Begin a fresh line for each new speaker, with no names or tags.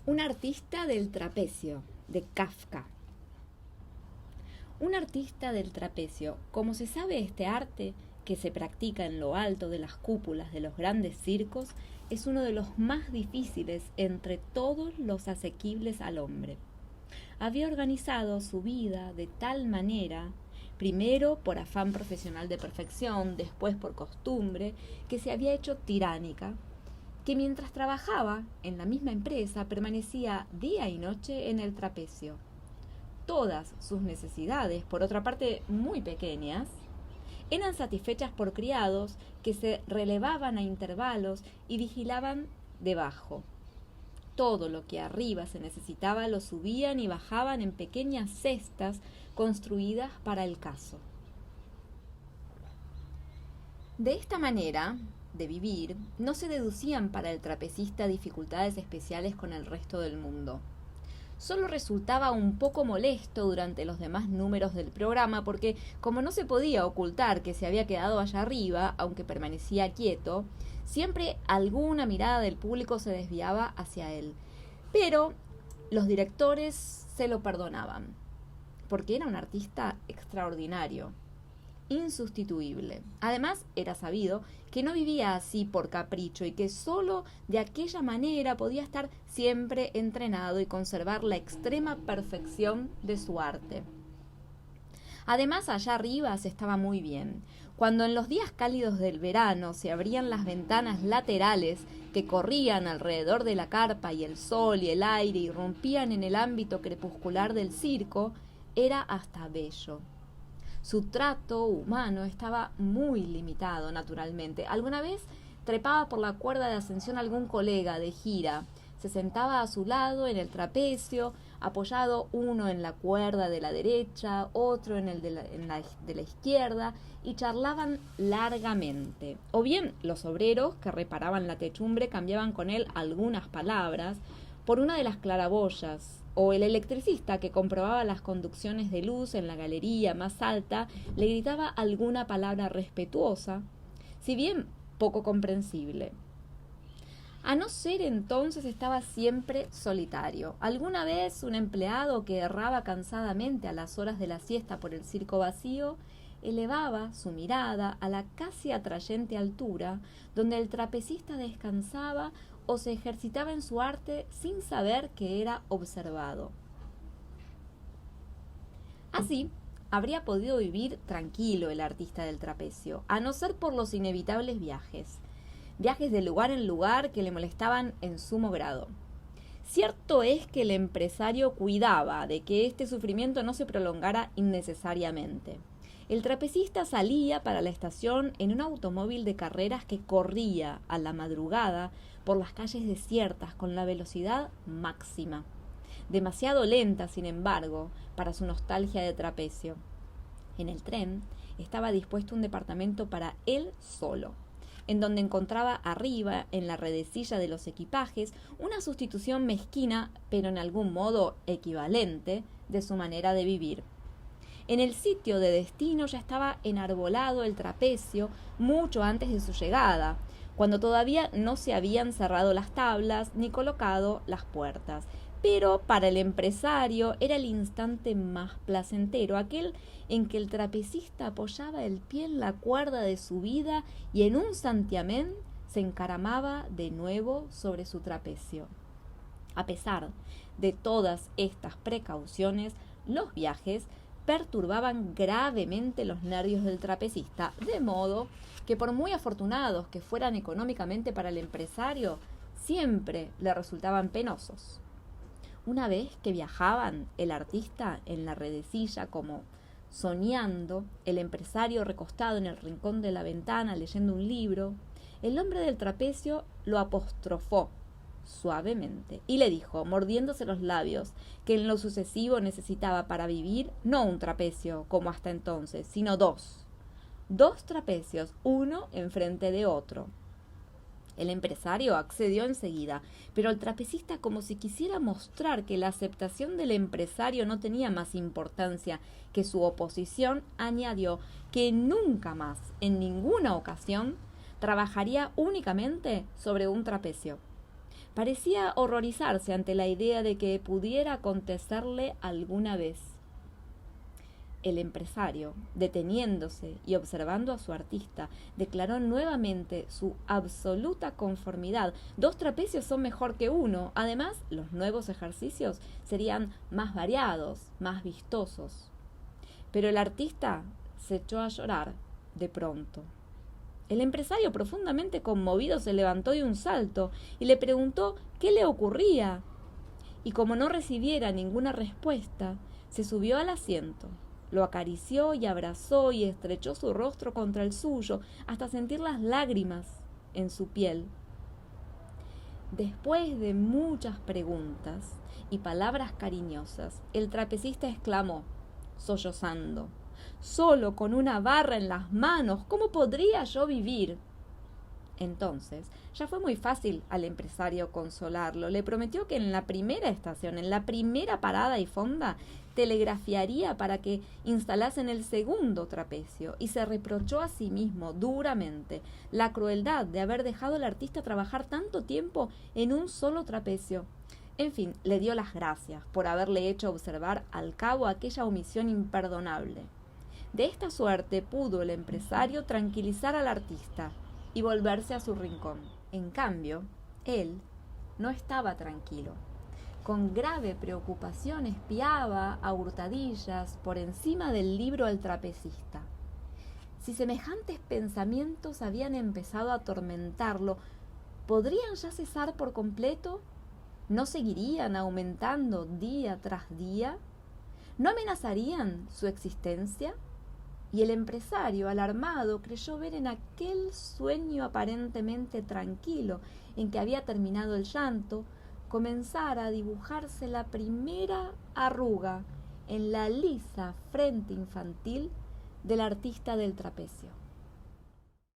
Un artista del trapecio, de Kafka. Un artista del trapecio. Como se sabe, este arte, que se practica en lo alto de las cúpulas de los grandes circos, es uno de los más difíciles entre todos los asequibles al hombre. Había organizado su vida de tal manera, primero por afán profesional de perfección, después por costumbre, que se había hecho tiránica, que mientras trabajaba en la misma empresa permanecía día y noche en el trapecio. Todas sus necesidades, por otra parte muy pequeñas, eran satisfechas por criados que se relevaban a intervalos y vigilaban debajo. Todo lo que arriba se necesitaba lo subían y bajaban en pequeñas cestas construidas para el caso. De esta manera de vivir, no se deducían para el trapecista dificultades especiales con el resto del mundo. Solo resultaba un poco molesto durante los demás números del programa porque, como no se podía ocultar que se había quedado allá arriba, aunque permanecía quieto, siempre alguna mirada del público se desviaba hacia él. Pero los directores se lo perdonaban, porque era un artista extraordinario, insustituible. Además, era sabido que no vivía así por capricho y que sólo de aquella manera podía estar siempre entrenado y conservar la extrema perfección de su arte. Además, allá arriba se estaba muy bien. Cuando en los días cálidos del verano se abrían las ventanas laterales que corrían alrededor de la carpa y el sol y el aire irrumpían en el ámbito crepuscular del circo, era hasta bello. Su trato humano estaba muy limitado, naturalmente. Alguna vez trepaba por la cuerda de ascensión algún colega de gira. Se sentaba a su lado en el trapecio, apoyado uno en la cuerda de la derecha, otro en el de la izquierda, y charlaban largamente. O bien los obreros que reparaban la techumbre cambiaban con él algunas palabras por una de las claraboyas, o el electricista que comprobaba las conducciones de luz en la galería más alta le gritaba alguna palabra respetuosa, si bien poco comprensible. A no ser entonces estaba siempre solitario. Alguna vez un empleado que erraba cansadamente a las horas de la siesta por el circo vacío elevaba su mirada a la casi atrayente altura donde el trapecista descansaba o se ejercitaba en su arte sin saber que era observado. Así, habría podido vivir tranquilo el artista del trapecio, a no ser por los inevitables viajes de lugar en lugar que le molestaban en sumo grado. Cierto es que el empresario cuidaba de que este sufrimiento no se prolongara innecesariamente. El trapecista salía para la estación en un automóvil de carreras que corría a la madrugada por las calles desiertas con la velocidad máxima. Demasiado lenta, sin embargo, para su nostalgia de trapecio. En el tren estaba dispuesto un departamento para él solo, en donde encontraba arriba, en la redecilla de los equipajes, una sustitución mezquina, pero en algún modo equivalente, de su manera de vivir. En el sitio de destino ya estaba enarbolado el trapecio mucho antes de su llegada, cuando todavía no se habían cerrado las tablas ni colocado las puertas. Pero para el empresario era el instante más placentero, aquel en que el trapecista apoyaba el pie en la cuerda de su vida y en un santiamén se encaramaba de nuevo sobre su trapecio. A pesar de todas estas precauciones, los viajes perturbaban gravemente los nervios del trapecista, de modo que por muy afortunados que fueran económicamente para el empresario, siempre le resultaban penosos. Una vez que viajaban, el artista en la redecilla como soñando, el empresario recostado en el rincón de la ventana leyendo un libro, el hombre del trapecio lo apostrofó suavemente y le dijo, mordiéndose los labios, que en lo sucesivo necesitaba para vivir no un trapecio como hasta entonces, sino dos trapecios, uno enfrente de otro. El empresario accedió enseguida, pero el trapecista, como si quisiera mostrar que la aceptación del empresario no tenía más importancia que su oposición, añadió que nunca más, en ninguna ocasión, trabajaría únicamente sobre un trapecio. Parecía horrorizarse ante la idea de que pudiera acontecerle alguna vez. El empresario, deteniéndose y observando a su artista, declaró nuevamente su absoluta conformidad. 2 trapecios son mejor que uno. Además, los nuevos ejercicios serían más variados, más vistosos. Pero el artista se echó a llorar de pronto. El empresario, profundamente conmovido, se levantó de un salto y le preguntó qué le ocurría. Y como no recibiera ninguna respuesta, se subió al asiento. Lo acarició y abrazó y estrechó su rostro contra el suyo hasta sentir las lágrimas en su piel. Después de muchas preguntas y palabras cariñosas, el trapecista exclamó, sollozando: «Solo con una barra en las manos, ¿cómo podría yo vivir?». Entonces, ya fue muy fácil al empresario consolarlo. Le prometió que en la primera estación, en la primera parada y fonda, telegrafiaría para que instalasen el segundo trapecio, y se reprochó a sí mismo duramente la crueldad de haber dejado al artista trabajar tanto tiempo en un solo trapecio. En fin, le dio las gracias por haberle hecho observar al cabo aquella omisión imperdonable. De esta suerte pudo el empresario tranquilizar al artista y volverse a su rincón. En cambio, él no estaba tranquilo. Con grave preocupación espiaba a hurtadillas por encima del libro al trapecista. Si semejantes pensamientos habían empezado a atormentarlo, ¿podrían ya cesar por completo? ¿No seguirían aumentando día tras día? ¿No amenazarían su existencia? Y el empresario, alarmado, creyó ver en aquel sueño aparentemente tranquilo en que había terminado el llanto, comenzar a dibujarse la primera arruga en la lisa frente infantil del artista del trapecio.